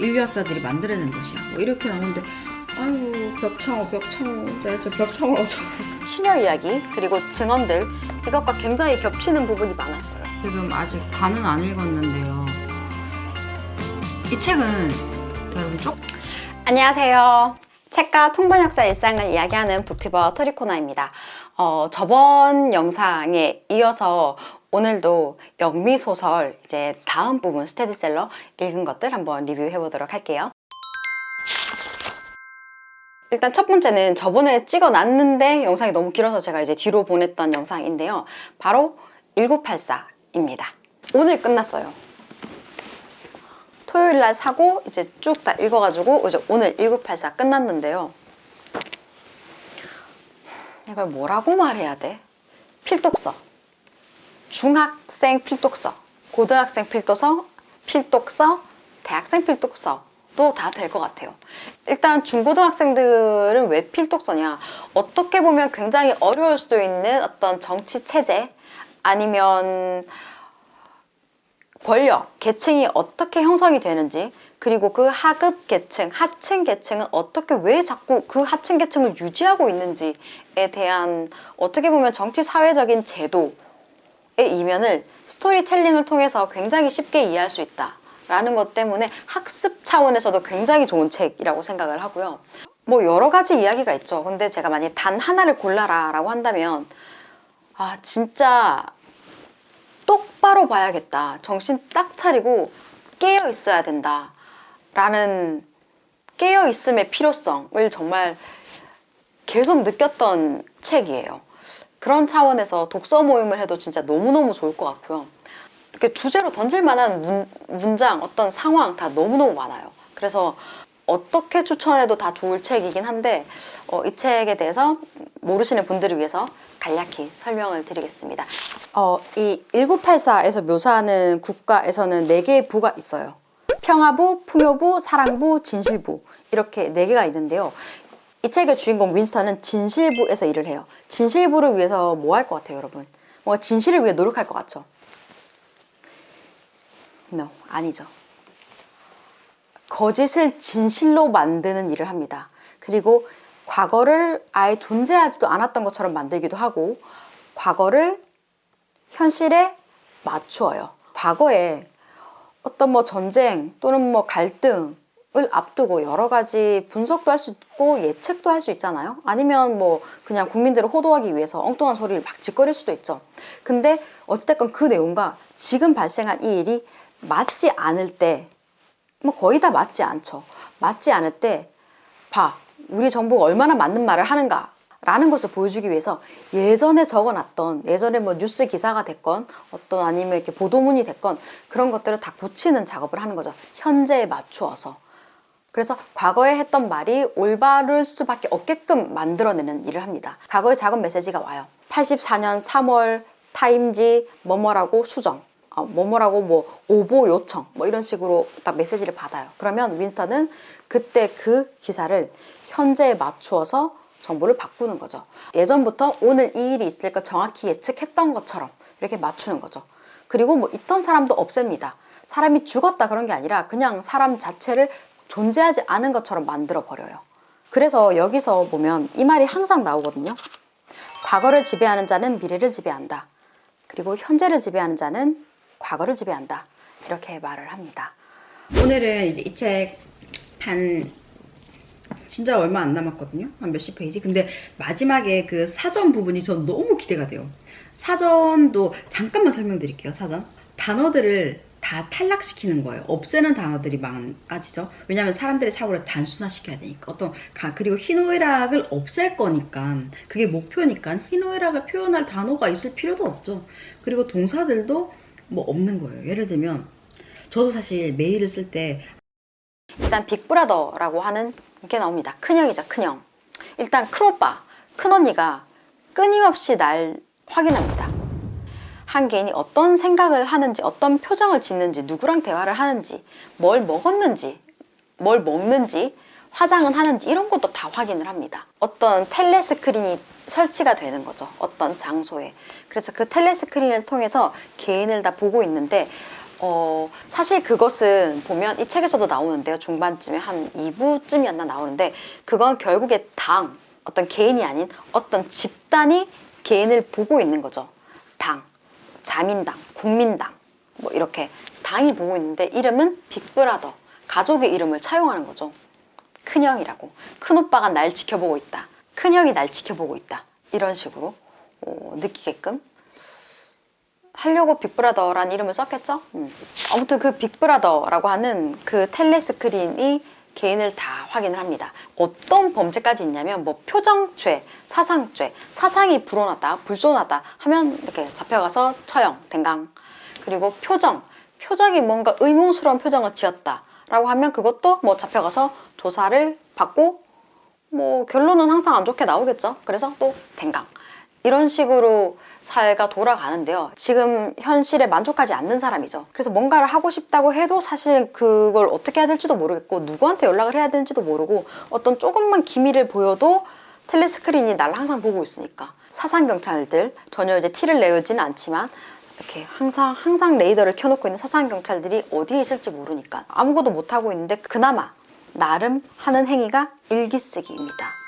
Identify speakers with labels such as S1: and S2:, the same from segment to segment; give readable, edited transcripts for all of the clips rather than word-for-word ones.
S1: 인류학자들이 만들어낸 것이야. 뭐 이렇게 나오는데 아이고 벽창호 내가 저 벽창호라고 적어놨어.
S2: 시녀 이야기 그리고 증언들 이것과 굉장히 겹치는 부분이 많았어요.
S1: 지금 아직 다는 안 읽었는데요. 이 책은 여러분
S2: 안녕하세요. 책과 통번역사 일상을 이야기하는 북튜버 토리코나입니다. 저번 영상에 이어서 오늘도 영미소설 이제 다음 부분 스테디셀러 읽은 것들 한번 리뷰해 보도록 할게요. 일단 첫 번째는 저번에 찍어놨는데 영상이 너무 길어서 제가 이제 뒤로 보냈던 영상인데요. 바로 1984입니다. 오늘 끝났어요. 토요일날 사고 이제 쭉 다 읽어가지고 이제 오늘 1984 끝났는데요. 이걸 뭐라고 말해야 돼? 필독서, 중학생 필독서, 고등학생 필독서, 대학생 필독서도 다 될 것 같아요. 일단 중고등학생들은 왜 필독서냐? 어떻게 보면 굉장히 어려울 수도 있는 어떤 정치 체제 아니면 권력, 계층이 어떻게 형성이 되는지, 그리고 그 하급 계층, 하층 계층은 어떻게 왜 자꾸 그 하층 계층을 유지하고 있는지에 대한 어떻게 보면 정치 사회적인 제도의 이면을 스토리텔링을 통해서 굉장히 쉽게 이해할 수 있다 라는 것 때문에 학습 차원에서도 굉장히 좋은 책이라고 생각을 하고요. 뭐 여러 가지 이야기가 있죠. 근데 제가 만약 단 하나를 골라라 라고 한다면 진짜 똑바로 봐야겠다, 정신 딱 차리고 깨어 있어야 된다 라는 깨어 있음의 필요성을 정말 계속 느꼈던 책이에요. 그런 차원에서 독서 모임을 해도 진짜 너무너무 좋을 것 같고요. 이렇게 주제로 던질 만한 문장, 어떤 상황 다 너무너무 많아요. 그래서 어떻게 추천해도 다 좋을 책이긴 한데 이 책에 대해서 모르시는 분들을 위해서 간략히 설명을 드리겠습니다. 이 1984에서 묘사하는 국가에서는 4개의 부가 있어요. 평화부, 풍요부, 사랑부, 진실부 이렇게 4개가 있는데요. 이 책의 주인공 윈스턴은 진실부에서 일을 해요. 진실부를 위해서 뭐 할 것 같아요, 여러분? 뭔가 진실을 위해 노력할 것 같죠? No, 아니죠. 거짓을 진실로 만드는 일을 합니다. 그리고 과거를 아예 존재하지도 않았던 것처럼 만들기도 하고 과거를 현실에 맞추어요. 과거에 어떤 뭐 전쟁 또는 뭐 갈등을 앞두고 여러 가지 분석도 할 수 있고 예측도 할 수 있잖아요. 아니면 뭐 그냥 국민들을 호도하기 위해서 엉뚱한 소리를 막 짓거릴 수도 있죠. 근데 어찌됐건 그 내용과 지금 발생한 이 일이 맞지 않을 때, 뭐 거의 다 맞지 않죠. 맞지 않을 때 우리 정부가 얼마나 맞는 말을 하는가 라는 것을 보여주기 위해서 예전에 적어놨던, 예전에 뭐 뉴스 기사가 됐건 어떤 아니면 이렇게 보도문이 됐건 그런 것들을 다 고치는 작업을 하는 거죠. 현재에 맞추어서. 그래서 과거에 했던 말이 올바를 수밖에 없게끔 만들어내는 일을 합니다. 과거에 작은 메시지가 와요. 84년 3월 타임지 뭐뭐라고 수정, 뭐뭐라고 뭐 오보 요청 뭐 이런 식으로 딱 메시지를 받아요. 그러면 윈스턴은 그때 그 기사를 현재에 맞추어서 정보를 바꾸는 거죠. 예전부터 오늘 이 일이 있을 거 정확히 예측했던 것처럼 이렇게 맞추는 거죠. 그리고 뭐 있던 사람도 없앱니다. 사람이 죽었다 그런 게 아니라 그냥 사람 자체를 존재하지 않은 것처럼 만들어 버려요. 그래서 여기서 보면 이 말이 항상 나오거든요. 과거를 지배하는 자는 미래를 지배한다. 그리고 현재를 지배하는 자는 과거를 지배한다. 이렇게 말을 합니다.
S1: 오늘은 이제 이 책 진짜 얼마 안 남았거든요. 한 몇십 페이지. 근데 마지막에 그 사전 부분이 전 너무 기대가 돼요. 사전도 잠깐만 설명드릴게요. 사전 단어들을 다 탈락시키는 거예요. 없애는 단어들이 많아지죠. 왜냐하면 사람들의 사고를 단순화시켜야 되니까. 그리고 희노애락을 없앨 거니까, 그게 목표니까 희노애락을 표현할 단어가 있을 필요도 없죠. 그리고 동사들도 뭐 없는 거예요. 예를 들면 저도 사실 메일을 쓸 때
S2: 일단 빅브라더라고 하는 게 나옵니다. 큰형이죠, 큰형. 일단 큰오빠, 큰언니가 끊임없이 날 확인합니다. 한 개인이 어떤 생각을 하는지, 어떤 표정을 짓는지, 누구랑 대화를 하는지, 뭘 먹었는지, 뭘 먹는지, 화장은 하는지 이런 것도 다 확인을 합니다. 어떤 텔레스크린이 설치가 되는 거죠. 어떤 장소에. 그래서 그 텔레스크린을 통해서 개인을 다 보고 있는데 사실 그것은 보면 이 책에서도 나오는데요. 중반쯤에 한 2부쯤이었나 나오는데 그건 결국에 당, 어떤 개인이 아닌 어떤 집단이 개인을 보고 있는 거죠. 당, 자민당, 국민당 뭐 이렇게 당이 보고 있는데 이름은 빅브라더, 가족의 이름을 차용하는 거죠. 큰형이라고. 큰오빠가 날 지켜보고 있다. 큰형이 날 지켜보고 있다. 이런 식으로 느끼게끔 하려고 빅브라더란 이름을 썼겠죠? 아무튼 그 빅브라더라고 하는 그 텔레스크린이 개인을 다 확인을 합니다. 어떤 범죄까지 있냐면 뭐 표정죄, 사상죄, 사상이 불온하다, 불손하다 하면 이렇게 잡혀가서 처형, 댕강. 그리고 표정이 뭔가 의문스러운 표정을 지었다 라고 하면 그것도 뭐 잡혀가서 조사를 받고 뭐 결론은 항상 안 좋게 나오겠죠. 그래서 또 댕강. 이런 식으로 사회가 돌아가는데요. 지금 현실에 만족하지 않는 사람이죠. 그래서 뭔가를 하고 싶다고 해도 사실 그걸 어떻게 해야 될지도 모르겠고 누구한테 연락을 해야 되는지도 모르고 어떤 조금만 기미를 보여도 텔레스크린이 날 항상 보고 있으니까 사상경찰들, 전혀 이제 티를 내지는 않지만 이렇게 항상 레이더를 켜놓고 있는 사상경찰들이 어디에 있을지 모르니까 아무것도 못하고 있는데 그나마 나름 하는 행위가 일기쓰기입니다.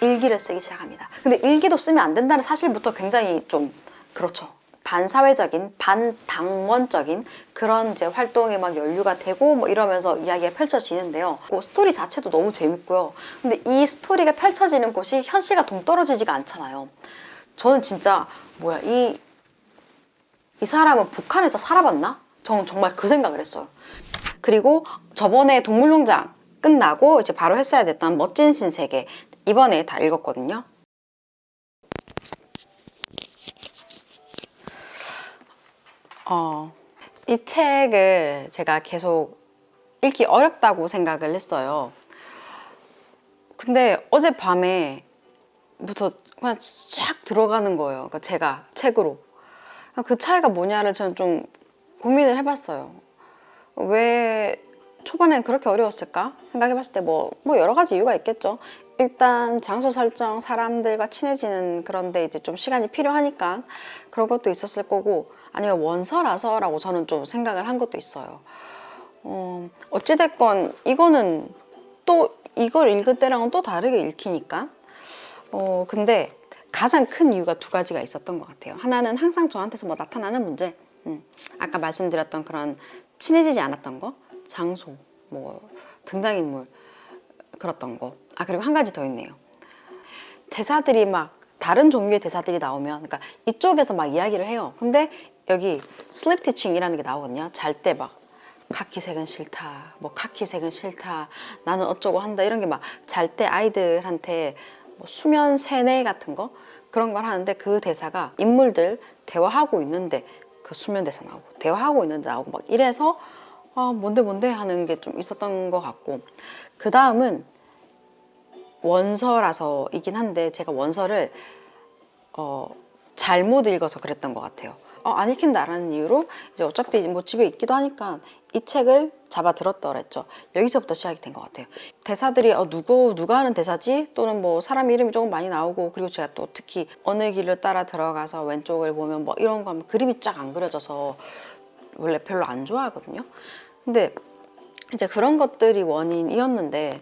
S2: 일기를 쓰기 시작합니다. 근데 일기도 쓰면 안 된다는 사실부터 굉장히 좀 그렇죠. 반사회적인, 반당원적인 그런 이제 활동에 막 연루가 되고 뭐 이러면서 이야기가 펼쳐지는데요. 그 스토리 자체도 너무 재밌고요. 근데 이 스토리가 펼쳐지는 곳이 현실과 동떨어지지가 않잖아요. 저는 진짜 뭐야 이 사람은 북한에서 살아봤나? 저는 정말 그 생각을 했어요. 그리고 저번에 동물농장 끝나고 이제 바로 했어야 됐던 멋진 신세계 이번에 다 읽었거든요. 이 책을 제가 계속 읽기 어렵다고 생각을 했어요. 근데 어젯밤에부터 그냥 쫙 들어가는 거예요. 그러니까 제가 책으로. 그 차이가 뭐냐를 저는 좀 고민을 해봤어요. 왜 초반엔 그렇게 어려웠을까 생각해봤을 때 뭐 여러 가지 이유가 있겠죠. 일단 장소 설정, 사람들과 친해지는 그런데 이제 좀 시간이 필요하니까 그런 것도 있었을 거고 아니면 원서라서라고 저는 좀 생각을 한 것도 있어요. 어찌됐건 이거는 또 이걸 읽을 때랑은 또 다르게 읽히니까 근데 가장 큰 이유가 두 가지가 있었던 것 같아요. 하나는 항상 저한테서 뭐 나타나는 문제, 아까 말씀드렸던 그런 친해지지 않았던 거, 장소, 뭐 등장인물 그랬던 거. 그리고 한 가지 더 있네요. 대사들이 막 다른 종류의 대사들이 나오면 그러니까 이쪽에서 막 이야기를 해요. 근데 여기 슬립 티칭이라는 게 나오거든요. 잘 때 막 카키색은 싫다, 뭐 카키색은 싫다, 나는 어쩌고 한다 이런 게 막 잘 때 아이들한테 뭐 수면 세뇌 같은 거 그런 걸 하는데 그 대사가 인물들 대화하고 있는데 그 수면 대사 나오고 대화하고 있는데 나오고 막 이래서 뭔데 하는 게 좀 있었던 것 같고 그 다음은 원서라서이긴 한데 제가 원서를 잘못 읽어서 그랬던 것 같아요. 안 읽힌다라는 이유로 이제 어차피 뭐 집에 있기도 하니까 이 책을 잡아 들었더랬죠. 여기서부터 시작이 된 것 같아요. 대사들이 누가 하는 대사지? 또는 뭐 사람 이름이 조금 많이 나오고 그리고 제가 또 특히 어느 길을 따라 들어가서 왼쪽을 보면 뭐 이런 거 하면 그림이 쫙 안 그려져서 원래 별로 안 좋아하거든요. 근데 이제 그런 것들이 원인이었는데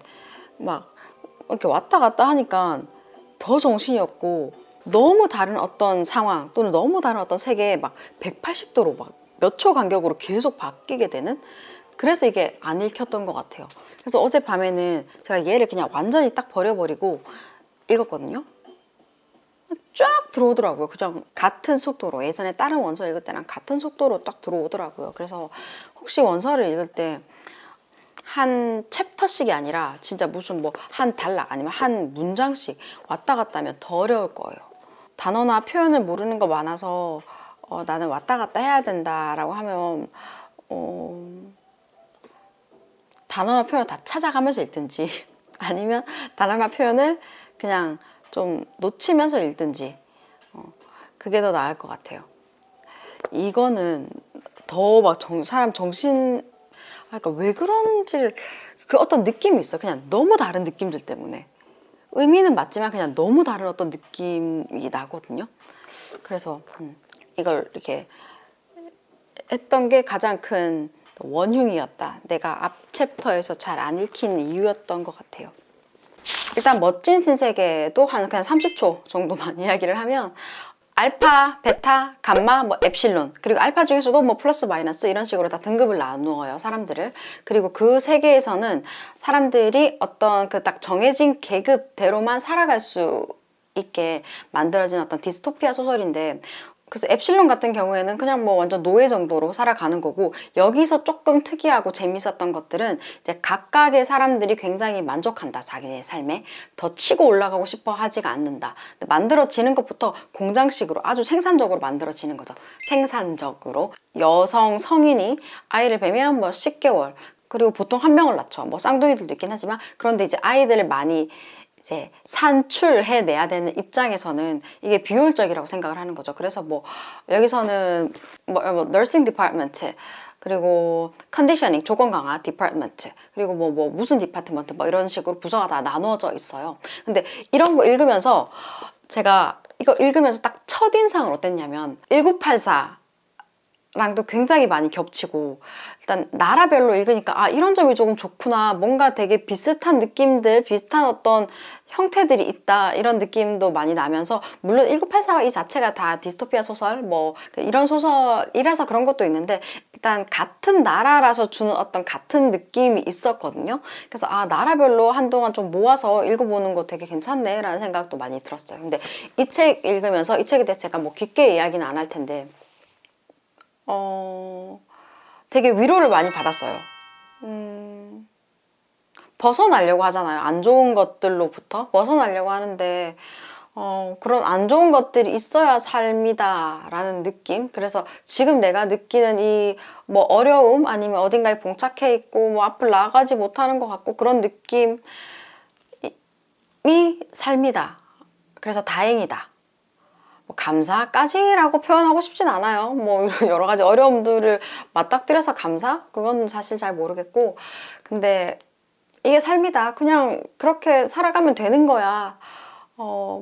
S2: 막 이렇게 왔다 갔다 하니까 더 정신이 없고 너무 다른 어떤 상황 또는 너무 다른 어떤 세계에 막 180도로 막 몇 초 간격으로 계속 바뀌게 되는 그래서 이게 안 읽혔던 것 같아요. 그래서 어젯밤에는 제가 얘를 그냥 완전히 딱 버려버리고 읽었거든요. 쫙 들어오더라고요. 그냥 같은 속도로 예전에 다른 원서 읽을 때랑 같은 속도로 딱 들어오더라고요. 그래서 혹시 원서를 읽을 때 한 챕터씩이 아니라 진짜 무슨 뭐 한 단락 아니면 한 문장씩 왔다 갔다 하면 더 어려울 거예요. 단어나 표현을 모르는 거 많아서 나는 왔다 갔다 해야 된다라고 하면 단어나 표현을 다 찾아가면서 읽든지 아니면 단어나 표현을 그냥 좀 놓치면서 읽든지 그게 더 나을 것 같아요. 이거는 더 막 사람 정신 그러니까 왜 그런지 그 어떤 느낌이 있어. 그냥 너무 다른 느낌들 때문에 의미는 맞지만 그냥 너무 다른 어떤 느낌이 나거든요. 그래서 이걸 이렇게 했던 게 가장 큰 원흉이었다. 내가 앞 챕터에서 잘 안 읽힌 이유였던 것 같아요. 일단 멋진 신세계도 한 그냥 30초 정도만 이야기를 하면 알파, 베타, 감마, 뭐 엡실론, 그리고 알파 중에서도 뭐 플러스 마이너스 이런 식으로 다 등급을 나누어요, 사람들을. 그리고 그 세계에서는 사람들이 어떤 그 딱 정해진 계급대로만 살아갈 수 있게 만들어진 어떤 디스토피아 소설인데, 그래서 엡실론 같은 경우에는 그냥 뭐 완전 노예 정도로 살아가는 거고, 여기서 조금 특이하고 재밌었던 것들은 이제 각각의 사람들이 굉장히 만족한다, 자기의 삶에. 더 치고 올라가고 싶어 하지가 않는다. 만들어지는 것부터 공장식으로 아주 생산적으로 만들어지는 거죠. 생산적으로. 여성 성인이 아이를 뵈면 뭐 10개월, 그리고 보통 한 명을 낳죠. 뭐 쌍둥이들도 있긴 하지만, 그런데 이제 아이들을 많이 이제 산출해내야 되는 입장에서는 이게 비효율적이라고 생각을 하는 거죠. 그래서 뭐 여기서는 뭐 nursing department, 그리고 컨디셔닝 조건 강화 디파트먼트, 그리고 뭐 무슨 디파트먼트 뭐 이런 식으로 부서가 다 나누어져 있어요. 근데 이런 거 읽으면서 제가 이거 읽으면서 딱 첫인상은 어땠냐면 1984 랑도 굉장히 많이 겹치고, 일단 나라별로 읽으니까 아, 이런 점이 조금 좋구나, 뭔가 되게 비슷한 느낌들, 비슷한 어떤 형태들이 있다, 이런 느낌도 많이 나면서, 물론 1984가 이 자체가 다 디스토피아 소설 뭐 이런 소설이라서 그런 것도 있는데, 일단 같은 나라라서 주는 어떤 같은 느낌이 있었거든요. 그래서 아, 나라별로 한동안 좀 모아서 읽어보는 거 되게 괜찮네 라는 생각도 많이 들었어요. 근데 이 책 읽으면서, 이 책에 대해서 제가 뭐 깊게 이야기는 안 할 텐데 되게 위로를 많이 받았어요. 벗어나려고 하잖아요. 안 좋은 것들로부터 벗어나려고 하는데 그런 안 좋은 것들이 있어야 삶이다 라는 느낌. 그래서 지금 내가 느끼는 이 뭐 어려움, 아니면 어딘가에 봉착해 있고 뭐 앞을 나아가지 못하는 것 같고, 그런 느낌이 삶이다. 그래서 다행이다. 뭐 감사까지라고 표현하고 싶진 않아요. 뭐 여러 가지 어려움들을 맞닥뜨려서 감사? 그건 사실 잘 모르겠고, 근데 이게 삶이다. 그냥 그렇게 살아가면 되는 거야.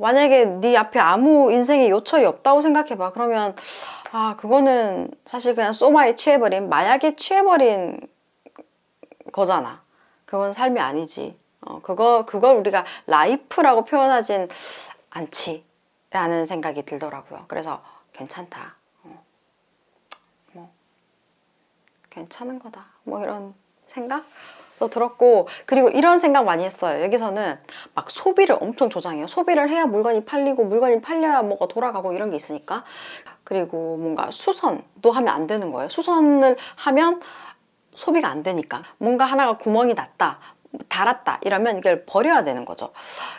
S2: 만약에 네 앞에 아무 인생의 요철이 없다고 생각해봐. 그러면 아, 그거는 사실 그냥 소마에 취해버린, 마약에 취해버린 거잖아. 그건 삶이 아니지. 그걸 우리가 라이프라고 표현하진 않지 라는 생각이 들더라고요. 그래서 괜찮다. 뭐 괜찮은 거다. 뭐 이런 생각도 들었고, 그리고 이런 생각 많이 했어요. 여기서는 막 소비를 엄청 조장해요. 소비를 해야 물건이 팔리고, 물건이 팔려야 뭐가 돌아가고 이런 게 있으니까. 그리고 뭔가 수선도 하면 안 되는 거예요. 수선을 하면 소비가 안 되니까. 뭔가 하나가 구멍이 났다, 달았다 이러면 이걸 버려야 되는 거죠.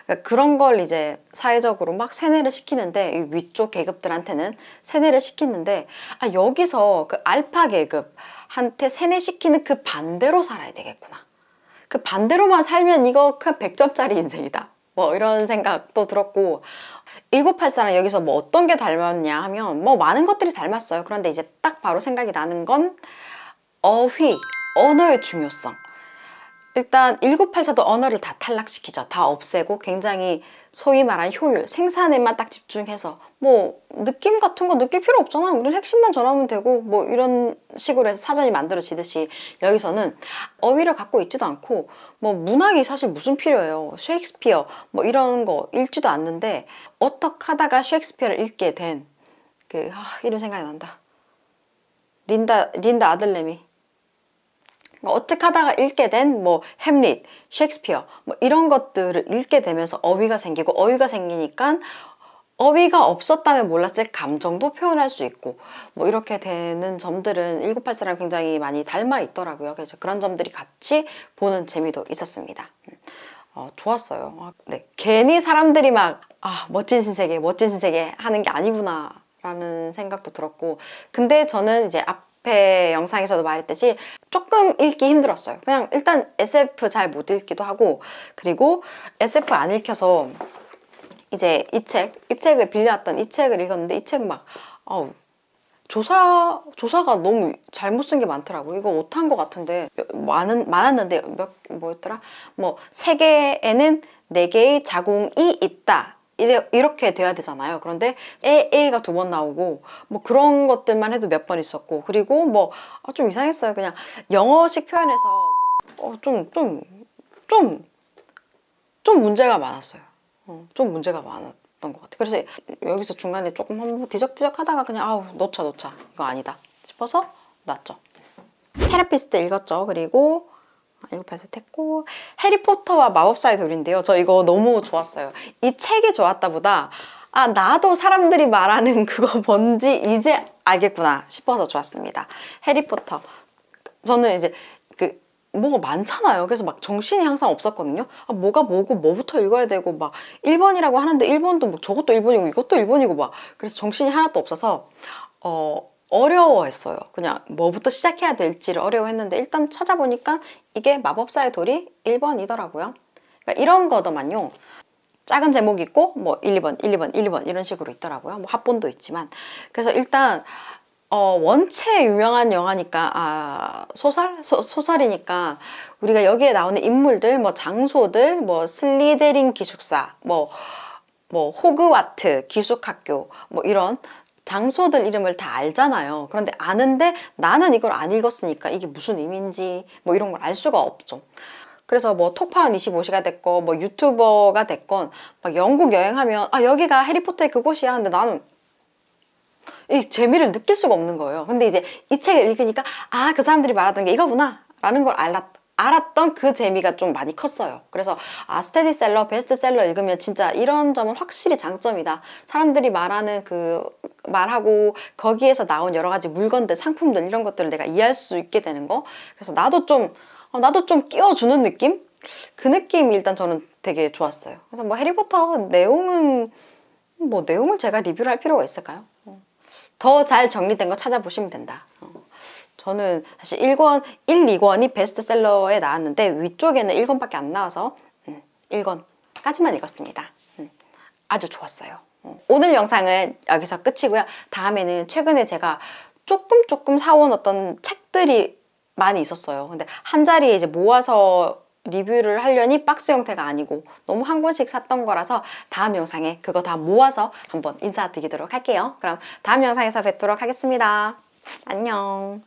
S2: 그러니까 그런 걸 이제 사회적으로 막 세뇌를 시키는데, 이 위쪽 계급들한테는 세뇌를 시키는데, 아, 여기서 그 알파 계급한테 세뇌시키는 그 반대로 살아야 되겠구나. 그 반대로만 살면 이거 그냥 100점짜리 인생이다. 뭐 이런 생각도 들었고, 1984랑 여기서 뭐 어떤 게 닮았냐 하면 뭐 많은 것들이 닮았어요. 그런데 이제 딱 바로 생각이 나는 건 어휘, 언어의 중요성. 일단 1984도 언어를 다 탈락시키죠. 다 없애고 굉장히 소위 말하는 효율, 생산에만 딱 집중해서 뭐 느낌 같은 거 느낄 필요 없잖아. 우리는 핵심만 전하면 되고 뭐 이런 식으로 해서 사전이 만들어지듯이, 여기서는 어휘를 갖고 있지도 않고, 뭐 문학이 사실 무슨 필요해요. 셰익스피어 뭐 이런 거 읽지도 않는데, 어떻게 하다가 셰익스피어를 읽게 된 이런 생각이 난다. 린다 아들레미. 어떻게 하다가 읽게 된 뭐 햄릿, 셰익스피어 뭐 이런 것들을 읽게 되면서 어휘가 생기고, 어휘가 생기니까 어휘가 없었다면 몰랐을 감정도 표현할 수 있고, 뭐 이렇게 되는 점들은 1984랑 굉장히 많이 닮아 있더라고요. 그래서 그런 점들이 같이 보는 재미도 있었습니다. 좋았어요. 네, 괜히 사람들이 막 멋진 신세계 멋진 신세계 하는 게 아니구나 라는 생각도 들었고, 근데 저는 이제 앞에 영상에서도 말했듯이 조금 읽기 힘들었어요. 그냥 일단 SF 잘 못 읽기도 하고, 그리고 SF 안 읽혀서 이제 이 책을 빌려왔던 이 책을 읽었는데, 이 책 막 조사가 너무 잘못 쓴 게 많더라고요. 이거 오타인 것 같은데 많았는데 뭐였더라? 뭐 세계에는 4개의 자궁이 있다 이렇게 돼야 되잖아요. 그런데 A가 2번 나오고 뭐 그런 것들만 해도 몇 번 있었고, 그리고 뭐 좀 이상했어요. 그냥 영어식 표현에서 좀 문제가 많았어요. 좀 문제가 많았던 것 같아요. 그래서 여기서 중간에 조금 한번 뒤적뒤적 하다가 그냥 아우 놓자 이거 아니다 싶어서 놨죠. 테라피스트 읽었죠. 그리고 1편 했고, 해리포터와 마법사의 돌인데요. 저 이거 너무 좋았어요. 이 책이 좋았다 보다 나도 사람들이 말하는 그거 뭔지 이제 알겠구나 싶어서 좋았습니다. 해리포터. 저는 이제 뭐가 많잖아요. 그래서 막 정신이 항상 없었거든요. 뭐가 뭐고 뭐부터 읽어야 되고 막 1번이라고 하는데 1번도 뭐 저것도 1번이고 이것도 1번이고 막, 그래서 정신이 하나도 없어서 어려워했어요. 그냥 뭐부터 시작해야 될지를 어려워했는데, 일단 찾아보니까 이게 마법사의 돌이 1번이더라고요. 그러니까 이런 거더만요. 작은 제목이 있고 뭐 1, 2번, 1, 2번, 1, 2번 이런 식으로 있더라고요. 뭐 합본도 있지만. 그래서 일단 원체 유명한 영화니까 소설이니까 우리가 여기에 나오는 인물들, 뭐 장소들, 뭐 슬리데린 기숙사, 뭐 호그와트 기숙학교, 뭐 이런 장소들 이름을 다 알잖아요. 그런데 아는데 나는 이걸 안 읽었으니까 이게 무슨 의미인지 뭐 이런 걸 알 수가 없죠. 그래서 뭐 톡파원 25시가 됐건 뭐 유튜버가 됐건 막 영국 여행하면 여기가 해리포터의 그곳이야. 근데 나는 이 재미를 느낄 수가 없는 거예요. 근데 이제 이 책을 읽으니까 그 사람들이 말하던 게 이거구나 라는 걸 알았던 그 재미가 좀 많이 컸어요. 그래서 스테디셀러, 베스트셀러 읽으면 진짜 이런 점은 확실히 장점이다. 사람들이 말하는 말하고 거기에서 나온 여러 가지 물건들, 상품들 이런 것들을 내가 이해할 수 있게 되는 거. 그래서 나도 좀 끼워주는 느낌? 그 느낌이 일단 저는 되게 좋았어요. 그래서 뭐 해리포터 내용을 제가 리뷰를 할 필요가 있을까요? 더 잘 정리된 거 찾아보시면 된다. 저는 사실 2권이 베스트셀러에 나왔는데 위쪽에는 1권밖에 안 나와서 1권까지만 읽었습니다. 아주 좋았어요. 오늘 영상은 여기서 끝이고요. 다음에는 최근에 제가 조금 사온 어떤 책들이 많이 있었어요. 근데 한 자리에 이제 모아서 리뷰를 하려니 박스 형태가 아니고 너무 한 권씩 샀던 거라서 다음 영상에 그거 다 모아서 한번 인사드리도록 할게요. 그럼 다음 영상에서 뵙도록 하겠습니다. 안녕.